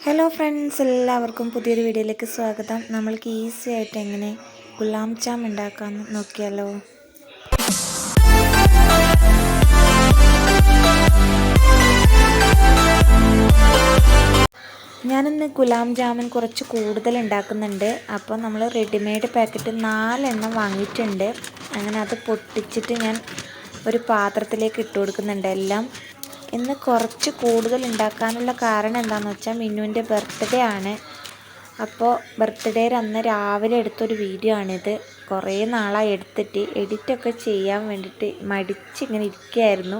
Hello friends, എല്ലാവർക്കും പുതിയൊരു വീഡിയോയിലേക്ക് സ്വാഗതം. നമ്മൾക്ക് ഈസി ആയിട്ട് എങ്ങനെ ഗുലാം ജാം ഉണ്ടാക്കാമെന്ന് നോക്കിയാലോ. ഞാനിന്ന് ഗുലാം ജാമുൻ കുറച്ച് കൂടുതൽ ഉണ്ടാക്കുന്നുണ്ട്. അപ്പോൾ നമ്മൾ റെഡിമെയ്ഡ് പാക്കറ്റ് 4 എണ്ണം വാങ്ങിയിട്ടുണ്ട്. അങ്ങനെ അത് പൊട്ടിച്ചിട്ട് ഞാൻ ഒരു പാത്രത്തിലേക്ക് ഇട്ട് കൊടുക്കുന്നുണ്ട് എല്ലാം. ഇന്ന് കുറച്ച് കൂടുതൽ ഉണ്ടാക്കാനുള്ള കാരണം എന്താണെന്ന് വെച്ചാൽ മിന്നുവിൻ്റെ ബർത്ത്ഡേ ആണ്. അപ്പോൾ ബർത്ത്ഡേയുടെ അന്ന് രാവിലെ എടുത്തൊരു വീഡിയോ ആണിത്. കുറേ നാളായി എടുത്തിട്ട് എഡിറ്റൊക്കെ ചെയ്യാൻ വേണ്ടിയിട്ട് മടിച്ചിങ്ങനെ ഇരിക്കുകയായിരുന്നു.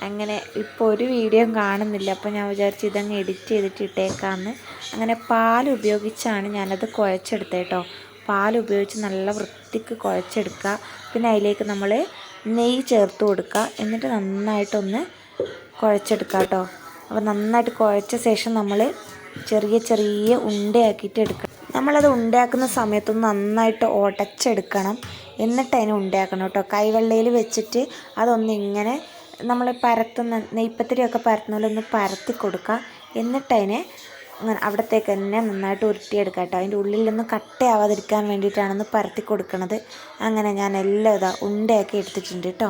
അങ്ങനെ ഇപ്പോൾ ഒരു വീഡിയോയും കാണുന്നില്ല. അപ്പോൾ ഞാൻ വിചാരിച്ചു ഇതങ്ങ് എഡിറ്റ് ചെയ്തിട്ട് ഇട്ടേക്കാമെന്ന്. അങ്ങനെ പാൽ ഉപയോഗിച്ചാണ് ഞാനത് കുഴച്ചെടുത്തത് കേട്ടോ. പാൽ ഉപയോഗിച്ച് നല്ല വൃത്തിക്ക് കുഴച്ചെടുക്കുക. പിന്നെ അതിലേക്ക് നമ്മൾ നെയ്യ് ചേർത്ത് കൊടുക്കുക. എന്നിട്ട് നന്നായിട്ടൊന്ന് കുഴച്ചെടുക്കുക കേട്ടോ. അപ്പോൾ നന്നായിട്ട് കുഴച്ച ശേഷം നമ്മൾ ചെറിയ ചെറിയ ഉണ്ടയാക്കിയിട്ട് എടുക്കണം. നമ്മളത് ഉണ്ടയാക്കുന്ന സമയത്തൊന്ന് നന്നായിട്ട് ഉടച്ചെടുക്കണം. എന്നിട്ട് അതിനെ ഉണ്ടയാക്കണം കേട്ടോ. കൈവെള്ളയിൽ വെച്ചിട്ട് അതൊന്ന് ഇങ്ങനെ നമ്മൾ പരത്തുന്ന നെയ്പ്പത്തിരിയൊക്കെ പരത്തുന്ന പോലെ ഒന്ന് പരത്തി കൊടുക്കുക. എന്നിട്ട് അതിനെ അങ്ങനെ അവിടത്തേക്ക് തന്നെ നന്നായിട്ട് ഉരുട്ടിയെടുക്കുക കേട്ടോ. അതിൻ്റെ ഉള്ളിലൊന്നും കട്ടയാവാതിരിക്കാൻ വേണ്ടിയിട്ടാണ് പരത്തി കൊടുക്കുന്നത്. അങ്ങനെ ഞാൻ എല്ലാം ഉണ്ടയാക്കി എടുത്തിട്ടുണ്ട് കേട്ടോ.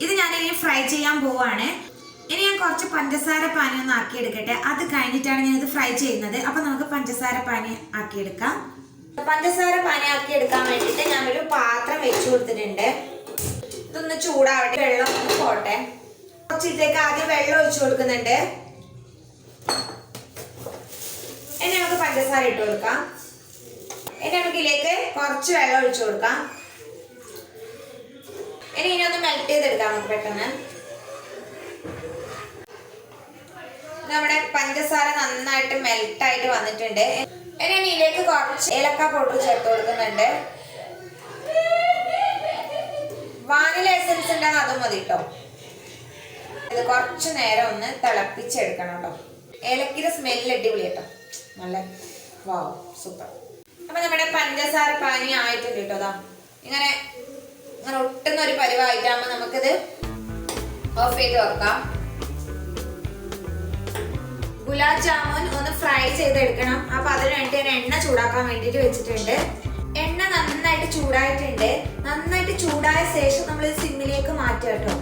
ഇത് ഞാനിനി ഫ്രൈ ചെയ്യാൻ പോവാണ്. ഇനി ഞാൻ കുറച്ച് പഞ്ചസാര പാനി ഒന്ന് ആക്കിയെടുക്കട്ടെ. അത് കഴിഞ്ഞിട്ടാണ് ഞാൻ ഇത് ഫ്രൈ ചെയ്യുന്നത്. അപ്പൊ നമുക്ക് പഞ്ചസാര പാനി ആക്കിയെടുക്കാം. പഞ്ചസാര പാനി ആക്കിയെടുക്കാൻ വേണ്ടിയിട്ട് ഞാനൊരു പാത്രം വെച്ചു കൊടുത്തിട്ടുണ്ട്. ഇതൊന്ന് ചൂടാവട്ടെ, വെള്ളം ഒന്ന് പോട്ടെ. കുറച്ച് ഇതിലേക്ക് ആദ്യം വെള്ളം ഒഴിച്ചു കൊടുക്കുന്നുണ്ട്. ഇനി നമുക്ക് പഞ്ചസാര ഇട്ട് കൊടുക്കാം. ഇനി നമുക്ക് ഇതിലേക്ക് കുറച്ച് വെള്ളം ഒഴിച്ചു കൊടുക്കാം. ഇനി ഒന്ന് മെൽറ്റ് ചെയ്തെടുക്കാം നമുക്ക് പെട്ടെന്ന്. നമ്മുടെ പഞ്ചസാര നന്നായിട്ട് മെൽറ്റായിട്ട് വന്നിട്ടുണ്ട്. ഇനി ഇതിലേക്ക് കുറച്ച് ഏലക്ക പൗഡർ ചേർത്ത് കൊടുക്കുന്നുണ്ട്. വാനില എസൻസ് ഉണ്ടെങ്കിൽ അതും മതി കേട്ടോ. ഇത് കുറച്ച് നേരം ഒന്ന് തിളപ്പിച്ചെടുക്കണം കേട്ടോ. ഏലക്കിന്റെ സ്മെല്ല് അടിപൊളി കേട്ടോ, നല്ല വാവ് സൂപ്പർ. അപ്പൊ നമ്മുടെ പഞ്ചസാര പാനി ആയിട്ടുണ്ട് കേട്ടോ. അതാ ഇങ്ങനെ ഇങ്ങനെ ഒട്ടുന്ന ഒരു പരിവായിട്ടാകുമ്പോൾ നമുക്കിത് ഓഫ് ചെയ്ത് വെക്കാം. ഗുലാബ് ജാമുൻ ഒന്ന് ഫ്രൈ ചെയ്തെടുക്കണം. അപ്പൊ അതിന് വേണ്ടി ഞാൻ എണ്ണ ചൂടാക്കാൻ വേണ്ടിയിട്ട് വെച്ചിട്ടുണ്ട്. എണ്ണ നന്നായിട്ട് ചൂടായിട്ടുണ്ട്. നന്നായിട്ട് ചൂടായ ശേഷം നമ്മൾ സിമ്മിലേക്ക് മാറ്റുക കേട്ടോ.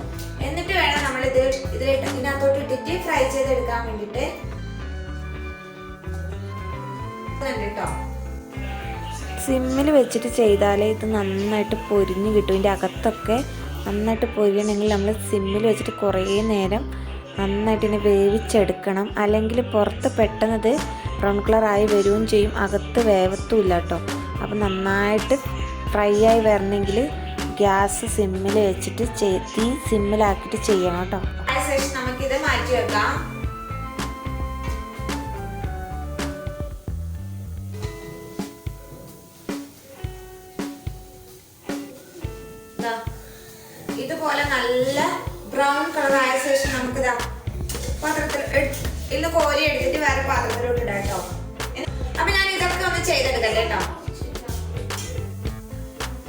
എന്നിട്ട് വേണം നമ്മൾ ഇതിനകത്തോട്ട് ഇട്ടിട്ട് ഫ്രൈ ചെയ്തെടുക്കാൻ വേണ്ടിയിട്ട് കേട്ടോ. സിമ്മിൽ വെച്ചിട്ട് ചെയ്താലേ ഇത് നന്നായിട്ട് പൊരിഞ്ഞ് കിട്ടും. ഇതിൻ്റെ അകത്തൊക്കെ നന്നായിട്ട് പൊരിയണമെങ്കിൽ നമ്മൾ സിമ്മിൽ വെച്ചിട്ട് കുറേ നേരം നന്നായിട്ട് ഇതിനെ വേവിച്ചെടുക്കണം. അല്ലെങ്കിൽ പുറത്ത് പെട്ടെന്നത് ബ്രൗൺ കളറായി വരികയും ചെയ്യും, അകത്ത് വേവത്തുമില്ല കേട്ടോ. അപ്പം നന്നായിട്ട് ഫ്രൈ ആയി വരണമെങ്കിൽ ഗ്യാസ് സിമ്മിൽ വെച്ചിട്ട് തീ സിമ്മിലാക്കിയിട്ട് ചെയ്യണം കേട്ടോ. അതിനുശേഷം നമുക്കിത് മാറ്റി വെക്കാം. ഇതുപോലെ നല്ല ബ്രൗൺ കളർ ആയ ശേഷം നമുക്കിതാ പാത്രത്തിൽ ഇന്ന് കോരി എടുത്തിട്ട് വേറെ പാത്രത്തിലോട്ട് ഇടാം കേട്ടോ. അപ്പൊ ഞാൻ ഇതൊക്കെ ഒന്ന് ചെയ്തെടുക്കട്ടെ കേട്ടോ.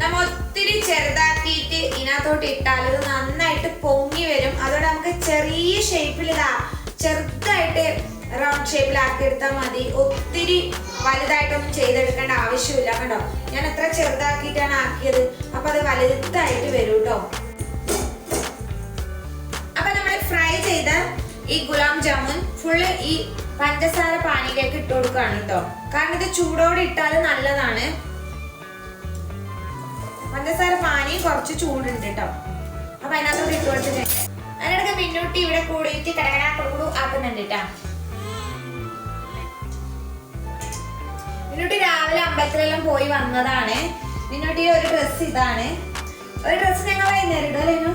നമ്മ ഒത്തിരി ചെറുതാക്കിയിട്ട് ഇതിനകത്തോട്ട് ഇട്ടാൽ ഇത് നന്നായിട്ട് പൊങ്ങി വരും. അതോടെ നമുക്ക് ചെറിയ ഷേപ്പിൽ ചെറുതായിട്ട് റൗണ്ട് ഷേപ്പിലാക്കി എടുത്താൽ മതി. ഒത്തിരി വലുതായിട്ടൊന്നും ചെയ്തെടുക്കേണ്ട ആവശ്യമില്ല കേട്ടോ. ഞാൻ എത്ര ചെറുതാക്കിയിട്ടാണ് ആക്കിയത്, അപ്പൊ അത് വലുതായിട്ട് വരും കേട്ടോ. ഫ്രൈ ചെയ്ത ഈ ഗുലാബ് ജാമുൻ ഫുള്ള് ഈ പഞ്ചസാര പാനിയിലേക്ക് ഇട്ട് കൊടുക്കുകയാണ് കേട്ടോ. കാരണം ഇത് ചൂടോടെ ഇട്ടാൽ നല്ലതാണ്. പഞ്ചസാര പാനി കുറച്ച് ചൂടുണ്ട് കേട്ടോ. അപ്പൊ അതിനകത്തോട്ട് ഇട്ട് കൊടുത്തിട്ടുണ്ട്. അതിനിടയ്ക്ക് മിന്നൂട്ടി ഇവിടെ കൂടിയിട്ട് കടകടാ കൊടുക്കൂ ആക്കുന്നുണ്ട് കേട്ടോ. മിന്നൂട്ടി രാവിലെ അമ്പലത്തിലെല്ലാം പോയി വന്നതാണ്. മിന്നൂട്ടി ഒരു ഡ്രസ്സ് ഇതാണ്. ഒരു ഡ്രസ്സ് ഞങ്ങൾ വൈകുന്നേരം ഇടല്ലോ.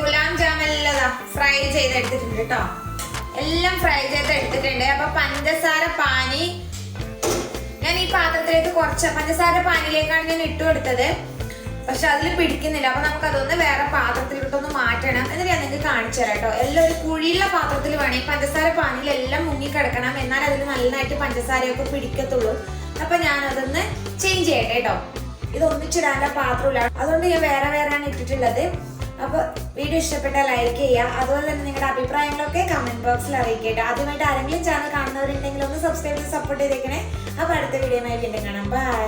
ഗുലാബ് ജാമെല്ലാം ഫ്രൈ ചെയ്തെടുത്തിട്ടുണ്ട് കേട്ടോ. എല്ലാം ഫ്രൈ ചെയ്തെടുത്തിട്ടുണ്ട്. അപ്പൊ പഞ്ചസാര പാനി ഞാൻ ഈ പാത്രത്തിലേക്ക് കുറച്ച് പഞ്ചസാര പാനിയിലേക്കാണ് ഞാൻ ഇട്ട് കൊടുത്തത്. പക്ഷെ അതിൽ പിടിക്കുന്നില്ല. അപ്പൊ നമുക്ക് അതൊന്ന് വേറെ പാത്രത്തിലിട്ടൊന്ന് മാറ്റണം. എന്നിട്ട് ഞാൻ നിങ്ങൾക്ക് കാണിച്ചു തരാം കേട്ടോ. എല്ലാം ഒരു കുഴിയുള്ള പാത്രത്തിൽ വേണം. ഈ പഞ്ചസാര പാനിയിൽ എല്ലാം മുങ്ങിക്കിടക്കണം. എന്നാൽ അതിൽ നന്നായിട്ട് പഞ്ചസാരയൊക്കെ പിടിക്കത്തുള്ളൂ. അപ്പൊ ഞാൻ അതൊന്ന് ചേഞ്ച് ചെയ്യട്ടെ കേട്ടോ. ഇത് ഒന്നിച്ചിടാനുള്ള പാത്രമില്ല, അതുകൊണ്ട് ഞാൻ വേറെ വേറെയാണ് ഇട്ടിട്ടുള്ളത്. അപ്പോൾ വീഡിയോ ഇഷ്ടപ്പെട്ടാൽ ലൈക്ക് ചെയ്യുക. അതുപോലെ തന്നെ നിങ്ങളുടെ അഭിപ്രായങ്ങളൊക്കെ കമന്റ് ബോക്സിൽ അറിയിക്കട്ടെ. ആദ്യമായിട്ട് ആരെങ്കിലും ചാനൽ കാണുന്നവരുണ്ടെങ്കിൽ ഒന്ന് സബ്സ്ക്രൈബ് ചെയ്ത് സപ്പോർട്ട് ചെയ്തേക്കണേ. അപ്പോൾ അടുത്ത വീഡിയോയുമായി വീണ്ടും കാണാം. ബൈ.